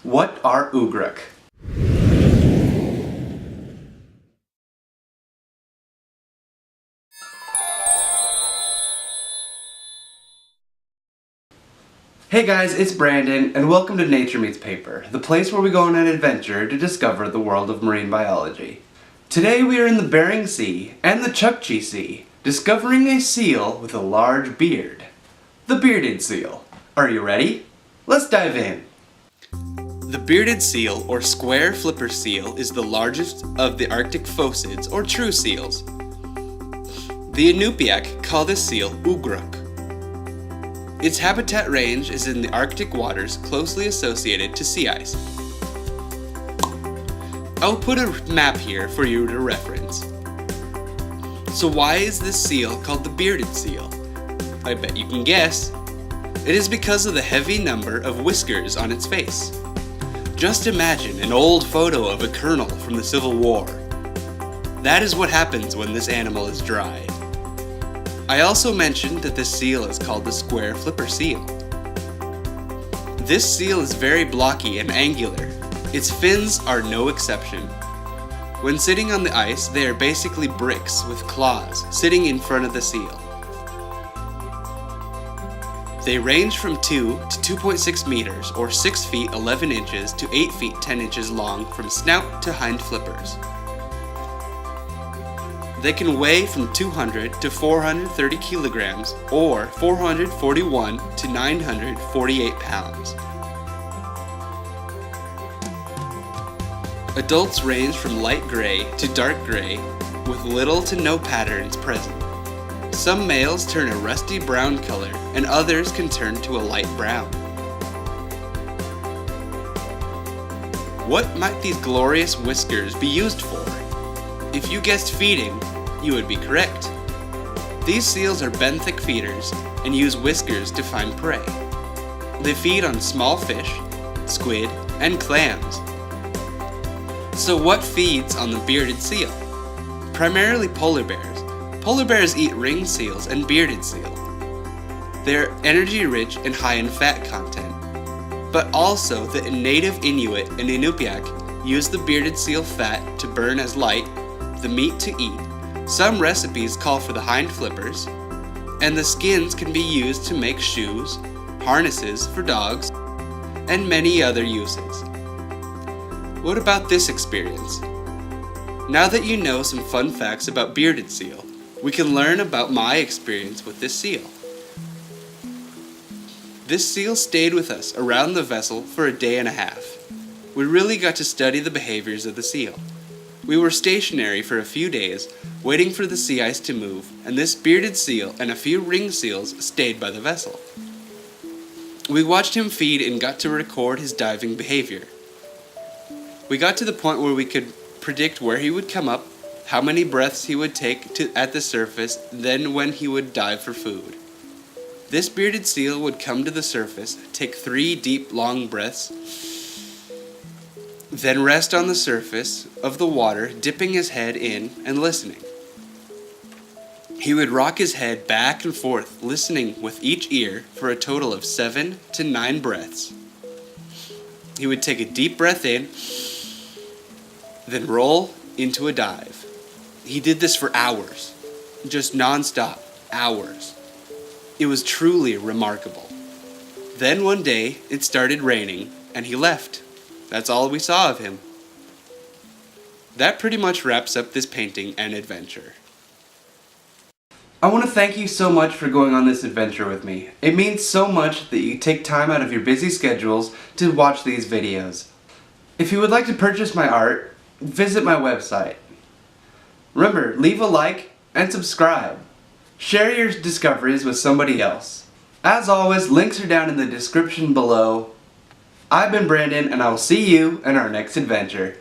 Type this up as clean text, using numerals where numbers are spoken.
What are ugruk? Hey guys, it's Brandon, and welcome to Nature Meets Paper, the place where we go on an adventure to discover the world of marine biology. Today we are in the Bering Sea and the Chukchi Sea, discovering a seal with a large beard. The bearded seal. Are you ready? Let's dive in. The bearded seal, or square flipper seal, is the largest of the Arctic phocids, or true seals. The Inupiaq call this seal ugruk. Its habitat range is in the Arctic waters closely associated to sea ice. I'll put a map here for you to reference. So why is this seal called the bearded seal? I bet you can guess. It is because of the heavy number of whiskers on its face. Just imagine an old photo of a colonel from the Civil War. That is what happens when this animal is dry. I also mentioned that this seal is called the square flipper seal. This seal is very blocky and angular. Its fins are no exception. When sitting on the ice, they are basically bricks with claws sitting in front of the seal. They range from 2 to 2.6 meters, or 6 feet 11 inches to 8 feet 10 inches long from snout to hind flippers. They can weigh from 200 to 430 kilograms, or 441 to 948 pounds. Adults range from light gray to dark gray, with little to no patterns present. Some males turn a rusty brown color, and others can turn to a light brown. What might these glorious whiskers be used for? If you guessed feeding, you would be correct. These seals are benthic feeders and use whiskers to find prey. They feed on small fish, squid, and clams. So what feeds on the bearded seal? Primarily polar bears. Polar bears eat ringed seals and bearded seal. They're energy rich and high in fat content. But also the native Inuit and Inupiaq use the bearded seal fat to burn as light, the meat to eat. Some recipes call for the hind flippers, and the skins can be used to make shoes, harnesses for dogs, and many other uses. What about this experience? Now that you know some fun facts about bearded seal, we can learn about my experience with this seal. This seal stayed with us around the vessel for a day and a half. We really got to study the behaviors of the seal. We were stationary for a few days, waiting for the sea ice to move, and this bearded seal and a few ringed seals stayed by the vessel. We watched him feed and got to record his diving behavior. We got to the point where we could predict where he would come up, how many breaths he would take at the surface, then when he would dive for food. This bearded seal would come to the surface, take 3 deep, long breaths, then rest on the surface of the water, dipping his head in and listening. He would rock his head back and forth, listening with each ear for a total of 7 to 9 breaths. He would take a deep breath in, then roll into a dive. He did this for hours, just non-stop, hours. It was truly remarkable. Then one day, it started raining, and he left. That's all we saw of him. That pretty much wraps up this painting and adventure. I want to thank you so much for going on this adventure with me. It means so much that you take time out of your busy schedules to watch these videos. If you would like to purchase my art, visit my website. Remember, leave a like and subscribe. Share your discoveries with somebody else. As always, links are down in the description below. I've been Brandon, and I will see you in our next adventure.